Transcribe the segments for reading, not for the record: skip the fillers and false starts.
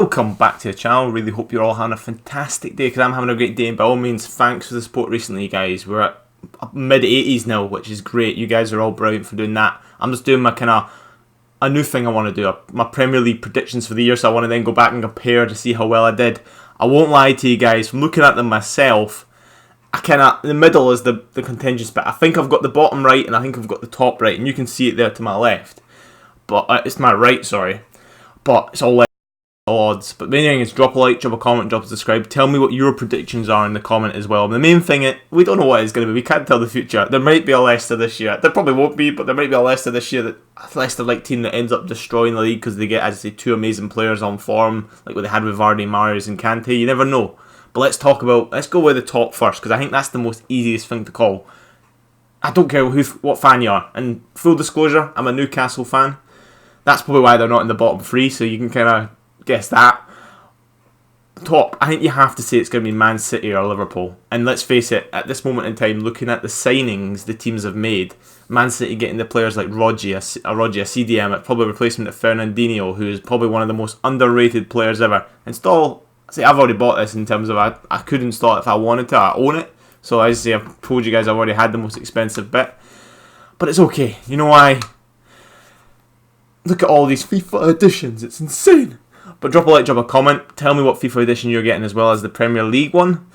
Welcome back to the channel. Really hope you're all having a fantastic day, because I'm having a great day, and by all means thanks for the support recently, guys. We're at mid 80s now, which is great. You guys are all brilliant for doing that. I'm just doing my a new thing I want to do, my Premier League predictions for the year, so I want to then go back and compare to see how well I did. I won't lie to you guys, from looking at them myself, the middle is the contentious bit. I think I've got the bottom right and I think I've got the top right, and you can see it there to my left, but it's my right, sorry, but it's all left odds. But the main thing is, drop a like, drop a comment, drop a subscribe. Tell me what your predictions are in the comment as well. The main thing is, we don't know what it's going to be. We can't tell the future. There might be a Leicester this year. There probably won't be, but there might be a Leicester this year, that Leicester-like team that ends up destroying the league because they get, as I say, two amazing players on form, like what they had with Vardy, Marius and Kante. You never know. But let's go with the top first, because I think that's the most easiest thing to call. I don't care what fan you are. And full disclosure, I'm a Newcastle fan. That's probably why they're not in the bottom three, so you can kind of guess that. Top, I think you have to say it's going to be Man City or Liverpool. And let's face it, at this moment in time, looking at the signings the teams have made, Man City getting the players like Rodri, a CDM, probably a replacement of Fernandinho, who is probably one of the most underrated players ever. Install, see, I've already bought this in terms of I could install it if I wanted to. I own it. So as I say, I've told you guys I've already had the most expensive bit. But it's okay. You know why? Look at all these FIFA editions. It's insane. But drop a like, drop a comment. Tell me what FIFA edition you're getting as well as the Premier League one.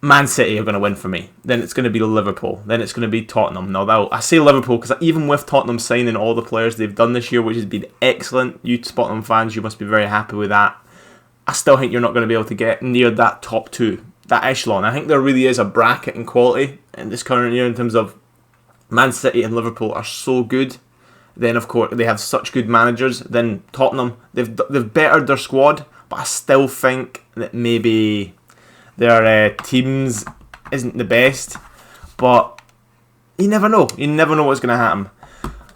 Man City are going to win for me. Then it's going to be Liverpool. Then it's going to be Tottenham. Now, I say Liverpool because even with Tottenham signing all the players they've done this year, which has been excellent, you Tottenham fans, you must be very happy with that. I still think you're not going to be able to get near that top two, that echelon. I think there really is a bracket in quality in this current year in terms of Man City and Liverpool are so good. Then, of course, they have such good managers. Then Tottenham, they've bettered their squad, but I still think that maybe their teams isn't the best. But you never know. You never know what's going to happen.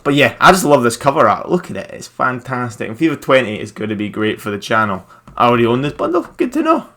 But yeah, I just love this cover art. Look at it. It's fantastic. And FIFA 20 is going to be great for the channel. I already own this bundle. Good to know.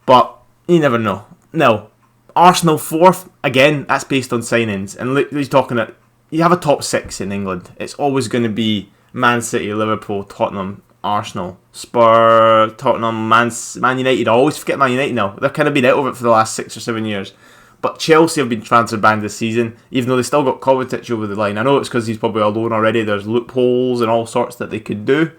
But you never know. Now, Arsenal 4th. Again, that's based on signings. And look, he's talking at... You have a top 6 in England. It's always going to be Man City, Liverpool, Tottenham, Arsenal, Spurs, Tottenham, Man United. I always forget Man United now. They've kind of been out of it for the last 6 or 7 years. But Chelsea have been transfer banned this season, even though they still got Kovacic over the line. I know it's because he's probably alone already. There's loopholes and all sorts that they could do.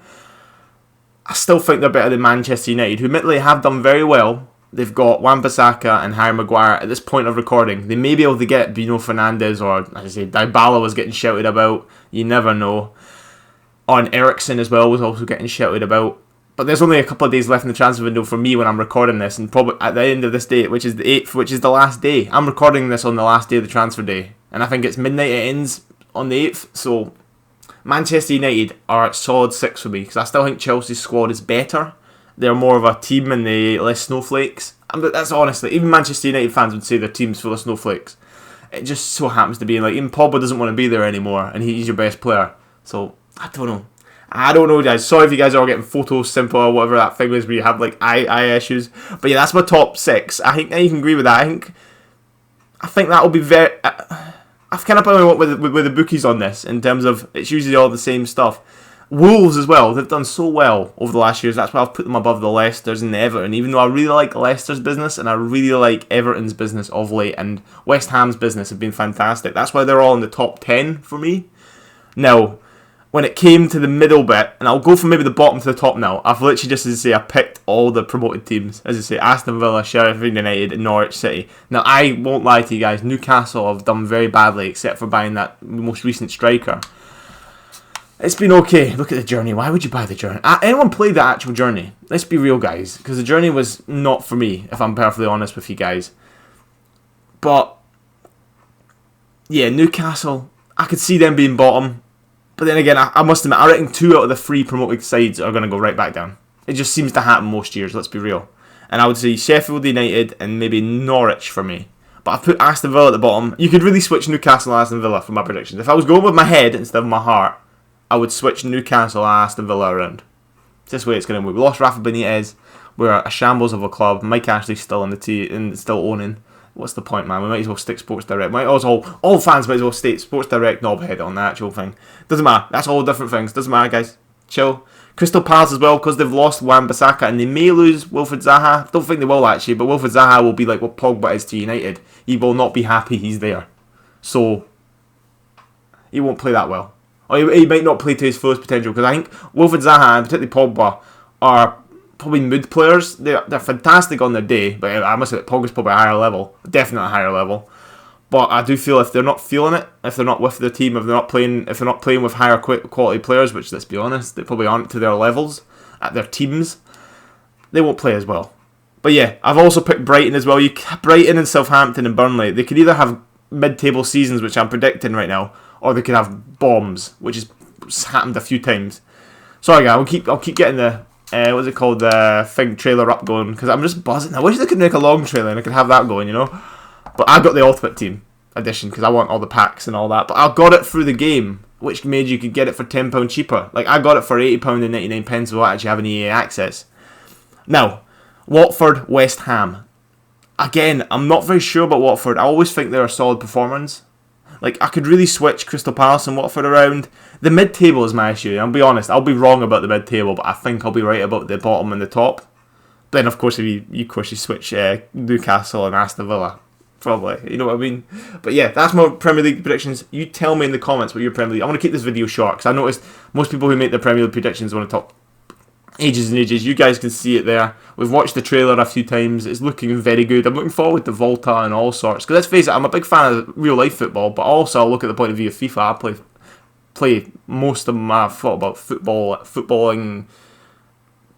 I still think they're better than Manchester United, who admittedly have done very well. They've got Wan-Bissaka and Harry Maguire at this point of recording. They may be able to get Bruno Fernandes, or as I say, Dybala was getting shouted about. You never know. And Eriksen as well was also getting shouted about. But there's only a couple of days left in the transfer window for me when I'm recording this, and probably at the end of this date, which is the 8th, which is the last day. I'm recording this on the last day of the transfer day, and I think it's midnight. It ends on the 8th. So Manchester United are at solid 6 for me, because I still think Chelsea's squad is better. They're more of a team and they less snowflakes. But that's honestly, even Manchester United fans would say their team's full of snowflakes. It just so happens to be like, even Pogba doesn't want to be there anymore, and he's your best player. So I don't know, guys. Sorry if you guys are all getting photos simple or whatever that thing is where you have like eye issues. But yeah, that's my top 6. I think you can agree with that. I think that will be very. I've kind of probably went with the bookies on this in terms of it's usually all the same stuff. Wolves as well, they've done so well over the last years. That's why I've put them above the Leicesters and the Everton, even though I really like Leicester's business and I really like Everton's business of late, and West Ham's business have been fantastic. That's why they're all in the top 10 for me. Now, when it came to the middle bit, and I'll go from maybe the bottom to the top now, I've literally just, as I say, I picked all the promoted teams. As I say, Aston Villa, Sheffield United and Norwich City. Now, I won't lie to you guys, Newcastle have done very badly except for buying that most recent striker. It's been okay. Look at the journey. Why would you buy the journey? Anyone play the actual journey? Let's be real, guys. Because the journey was not for me, if I'm perfectly honest with you guys. But, yeah, Newcastle, I could see them being bottom. But then again, I must admit, I reckon 2 out of the 3 promoted sides are going to go right back down. It just seems to happen most years, let's be real. And I would say Sheffield United and maybe Norwich for me. But I've put Aston Villa at the bottom. You could really switch Newcastle and Aston Villa for my predictions. If I was going with my head instead of my heart, I would switch Newcastle and Aston Villa around. It's this way it's going to move. We lost Rafa Benitez. We're a shambles of a club. Mike Ashley's still in the team and still owning. What's the point, man? We might as well stick Sports Direct. All fans might as well stay Sports Direct knobhead on the actual thing. Doesn't matter. That's all different things. Doesn't matter, guys. Chill. Crystal Palace as well, because they've lost Wan-Bissaka and they may lose Wilfried Zaha. I don't think they will actually, but Wilfried Zaha will be like what Pogba is to United. He will not be happy he's there. So, he won't play that well. Or he might not play to his fullest potential, because I think Wilfried Zaha and particularly Pogba are probably mood players. They're fantastic on their day, but I must say that Pogba's probably a higher level. Definitely a higher level. But I do feel if they're not feeling it, if they're not with their team, if they're not playing with higher quality players, which let's be honest, they probably aren't to their levels at their teams, they won't play as well. But yeah, I've also picked Brighton as well. Brighton and Southampton and Burnley, they could either have mid-table seasons, which I'm predicting right now, or they could have bombs, which has happened a few times. Sorry guys, I'll keep getting the what's it called, the thing trailer up going, because I'm just buzzing. I wish they could make a long trailer and I could have that going, you know. But I got the Ultimate Team edition because I want all the packs and all that. But I got it through the game, which made you could get it for £10 cheaper. Like, I got it for £80.99 without actually having EA access. Now, Watford, West Ham. Again, I'm not very sure about Watford. I always think they're a solid performance. Like, I could really switch Crystal Palace and Watford around. The mid-table is my issue. I'll be honest, I'll be wrong about the mid-table, but I think I'll be right about the bottom and the top. Then, of course, if you switch Newcastle and Aston Villa. Probably, you know what I mean? But yeah, that's my Premier League predictions. You tell me in the comments what your Premier League... I want to keep this video short, because I noticed most people who make their Premier League predictions want to talk ages and ages. You guys can see it there. We've watched the trailer a few times. It's looking very good. I'm looking forward to Volta and all sorts. Because let's face it, I'm a big fan of real life football, but also I look at the point of view of FIFA. I play most of my footballing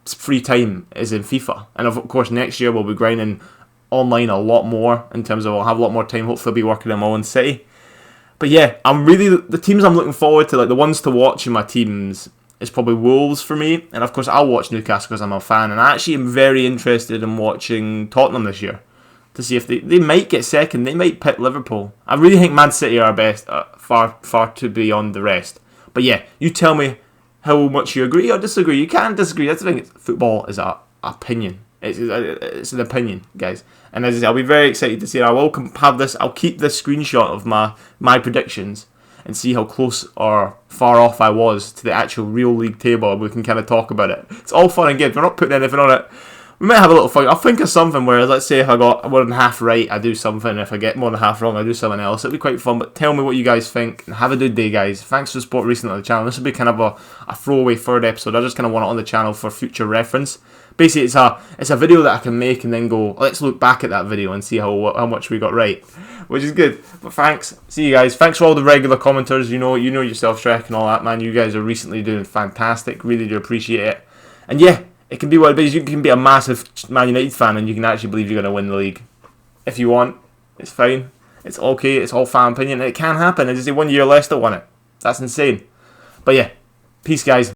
free time is in FIFA. And of course next year we'll be grinding online a lot more, in terms of I'll have a lot more time. Hopefully I'll be working in my own city. But yeah, the teams I'm looking forward to, like the ones to watch in my teams, is probably Wolves for me. And of course I'll watch Newcastle because I'm a fan, and I actually am very interested in watching Tottenham this year to see if they might get second. They might pit Liverpool. I really think Man City are best, far to beyond the rest. But yeah, you tell me how much you agree or disagree. You can't disagree. That's the thing. Football is an opinion. It's an opinion, guys. And as I say, I'll be very excited to see it. I will have this. I'll keep this screenshot of my predictions and see how close or far off I was to the actual real league table. We can kind of talk about it. It's all fun and games. We're not putting anything on it. We might have a little fun. I'll think of something where, let's say, if I got more than half right, I do something. If I get more than half wrong, I do something else. It'll be quite fun. But tell me what you guys think. And have a good day, guys. Thanks for the support recently on the channel. This will be kind of a throwaway third episode. I just kind of want it on the channel for future reference. Basically, it's a video that I can make and then go, let's look back at that video and see how much we got right, which is good. But thanks. See you guys. Thanks for all the regular commenters. You know yourself, Shrek and all that, man. You guys are recently doing fantastic. Really do appreciate it. And yeah, it can be what it is. You can be a massive Man United fan and you can actually believe you're going to win the league. If you want, it's fine. It's okay. It's all fan opinion. It can happen. I just say 1 year Leicester won it. That's insane. But yeah, peace, guys.